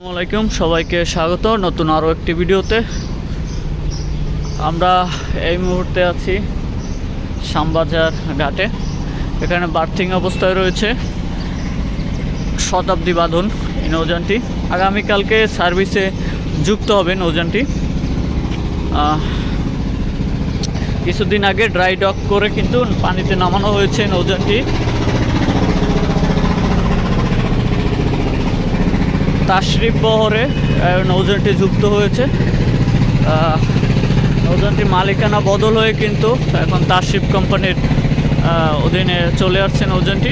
আসসালামু আলাইকুম, সবাইকে স্বাগত নতুন আরও একটি ভিডিওতে। আমরা এই মুহূর্তে আছি শ্যামবাজার ঘাটে। এখানে বার্থিং অবস্থায় রয়েছে শতাব্দী বাঁধন এই নৌযানটি। আগামীকালকে সার্ভিসে যুক্ত হবে নৌযানটি। কিছুদিন আগে ড্রাই ডক করে কিন্তু পানিতে নামানো হয়েছে নৌযানটি। তাশরিফ বহরে নৌযানটি যুক্ত হয়েছে। নৌযানটির মালিকানা বদল হয়ে কিন্তু এখন তাশরিফ কোম্পানির অধীনে চলে আসছে নৌযানটি।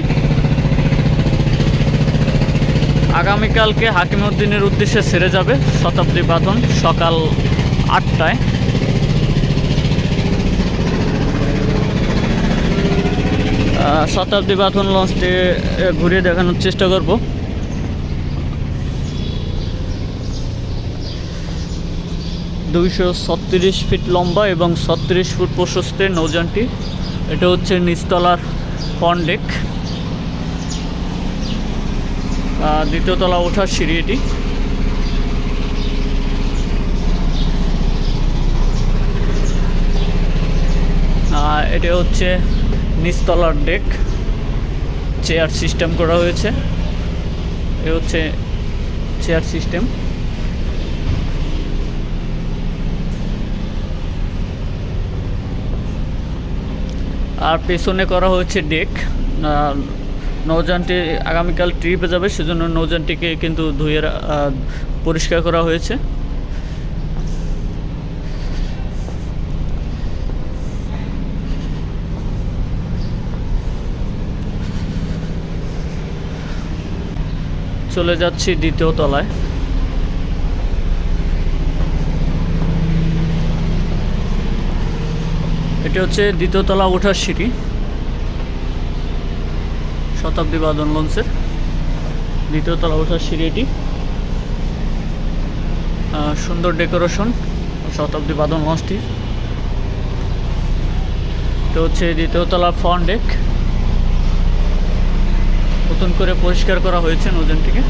আগামীকালকে হাকিমউদ্দিনের উদ্দেশ্যে ছেড়ে যাবে শতাব্দী বাঁধন সকাল 8টায়। শতাব্দী বাঁধন লঞ্চটি ঘুরিয়ে দেখানোর চেষ্টা করব। $236 ফিট লম্বা এবং 36 ফুট প্রশস্তের নৌযানটি। এটা হচ্ছে নিচতলার ফন্ডেক, দ্বিতীয় তলা ওঠার সিঁড়ি এটি। এটা হচ্ছে নিচতলার ডেক, চেয়ার সিস্টেম করা হয়েছে। এ হচ্ছে চেয়ার সিস্টেম। আর পেছনে করা হয়েছে ডেক। নৌযানটি আগামীকাল ট্রিপে যাবে, সেজন্য নৌযানটিকে কিন্তু ধুয়ে পরিষ্কার করা হয়েছে। চলে যাচ্ছি দ্বিতীয় তলায়। এটি হচ্ছে দ্বিতীয় তলা ওঠার সিঁড়ি শতাব্দী বাঁধন লঞ্চের। দ্বিতীয় তলা ওঠার সিঁড়ি এটি। সুন্দর ডেকোরেশন শতাব্দী বাঁধন লঞ্চটির। এটা হচ্ছে দ্বিতীয় তলা ফ্রন্ট ডেক। নতুন করে পরিষ্কার করা হয়েছে নৌযানটিকে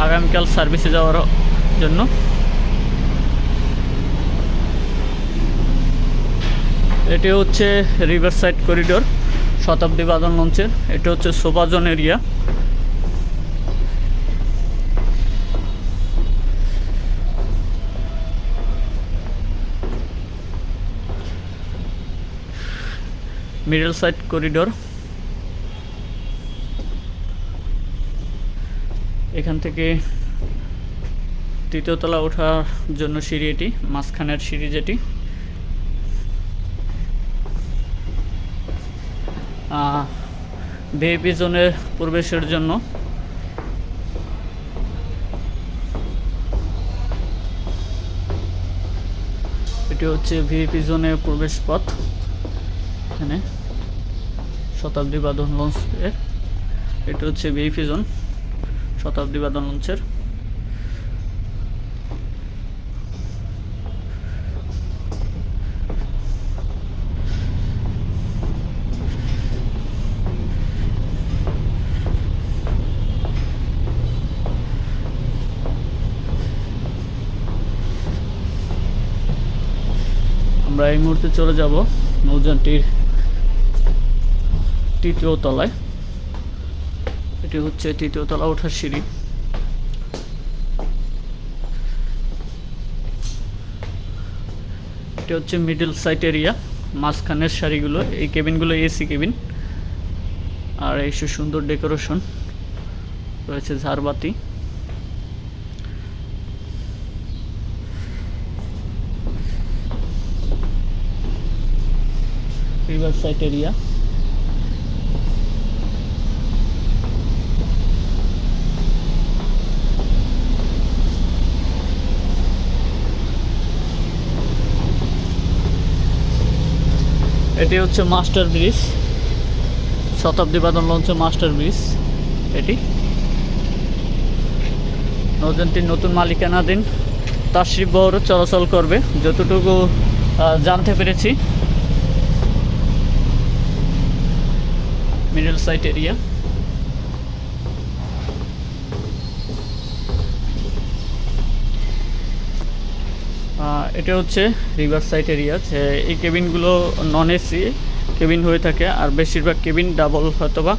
আগামীকাল সার্ভিসে যাওয়ার জন্য। এটি হচ্ছে রিভার সাইড করিডোর শতাব্দী বাঁধন লঞ্চের। এটা হচ্ছে সোফাজন এরিয়া। Middle side corridor. এখান থেকে তৃতীয় তলা ওঠার জন্য সিঁড়ি এটি, মাঝখানের সিঁড়ি যেটি। ভিআইপি জোনে প্রবেশের জন্য এটি হচ্ছে ভিআইপি জোনের প্রবেশ পথ। এখানে শতাব্দী বাঁধন লঞ্চের এটি হচ্ছে ভিআইপি জোন শতাব্দী বাঁধন লঞ্চের। আমরা এই মুহূর্তে চলে যাব নৌযানটির তৃতীয় তলায়। এটি হচ্ছে তৃতীয় তলা ওঠার সিঁড়ি। এটি হচ্ছে মিডল সাইড এরিয়া, মাঝখানের সারিগুলো। এই কেবিনগুলো এসি কেবিন। আর এই সুন্দর ডেকোরেশন রয়েছে, ঝাড়বাতি। River side area. এটি হচ্ছে মাস্টার ব্রিজ শতাব্দী বাঁধন লঞ্চের মাস্টার ব্রিজ এটি। নৌযানটির নতুন মালিকানাধীন তাশরিফ বহর চলাচল করবে যতটুকু জানতে পেরেছি। Middle side area. এটা হচ্ছে রিভার সাইড এরিয়া। এই কেবিনগুলো নন এসি কেবিন হয়ে থাকে, আর বেশিরভাগ কেবিন ডাবল হয়তোবা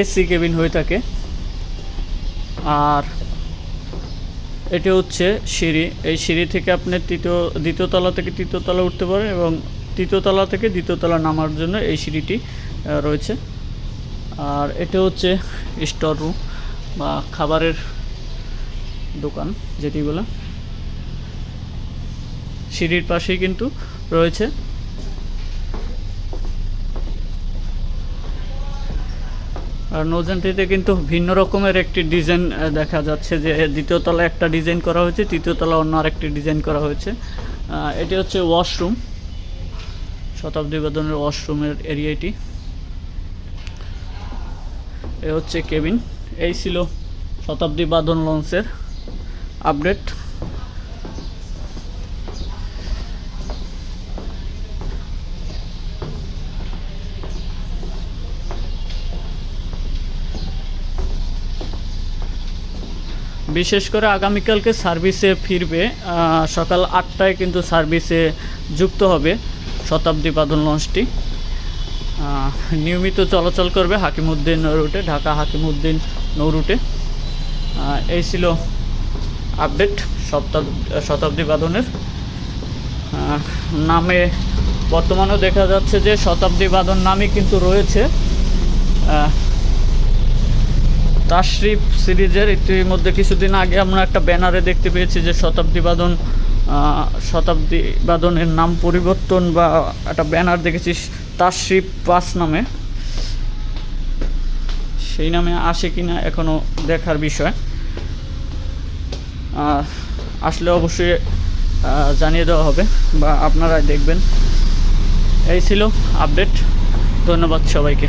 এসি কেবিন হয়ে থাকে। আর এটা হচ্ছে সিঁড়ি, এই সিঁড়ি থেকে আপনি দ্বিতীয় তলা থেকে তৃতীয় তলা উঠতে পারেন, এবং তৃতীয় তলা থেকে দ্বিতীয় তলা নামার জন্য এই সিঁড়িটি রয়েছে। আর এটা হচ্ছে স্টোর রুম বা খাবারের দোকান যেটি বলে, সিঁড়ির পাশেই কিন্তু রয়েছে। আর নৌযানটিতে কিন্তু ভিন্ন রকমের একটি ডিজাইন দেখা যাচ্ছে, যে দ্বিতীয় তলায় একটা ডিজাইন করা হয়েছে, তৃতীয় তলা অন্য আরেকটি ডিজাইন করা হয়েছে। এটি হচ্ছে ওয়াশরুম, শতাব্দী বাদনের ওয়াশরুমের এরিয়া এটি। এ হচ্ছে কেবিন। এই ছিল শতাব্দী বাদন লঞ্চের আপডেট। বিশেষ করে আগামীকালকে সার্ভিসে ফিরবে, সকাল 8টায় কিন্তু সার্ভিসে যুক্ত হবে শতাব্দী বাদন লঞ্চটি। নিয়মিত চলাচল করবে হাকিমউদ্দিন রুটে, ঢাকা হাকিমউদ্দিন নৌ রুটে। এই ছিল আপডেট শতাব্দী বাদনের নামে। বর্তমানেও দেখা যাচ্ছে যে শতাব্দী বাদন নামই কিন্তু রয়েছে তাশরিফ সিরিজের। ইতিমধ্যে কিছুদিন আগে আমরা একটা ব্যানারে দেখতে পেয়েছি যে শতাব্দী বাদনের নাম পরিবর্তন, বা একটা ব্যানার দেখেছি তাশরিফ পাস নামে। সেই নামে আসে কিনা এখনও দেখার বিষয়, আসলে অবশ্যই জানিয়ে দেওয়া হবে বা আপনারাই দেখবেন। এই ছিল আপডেট। ধন্যবাদ সবাইকে।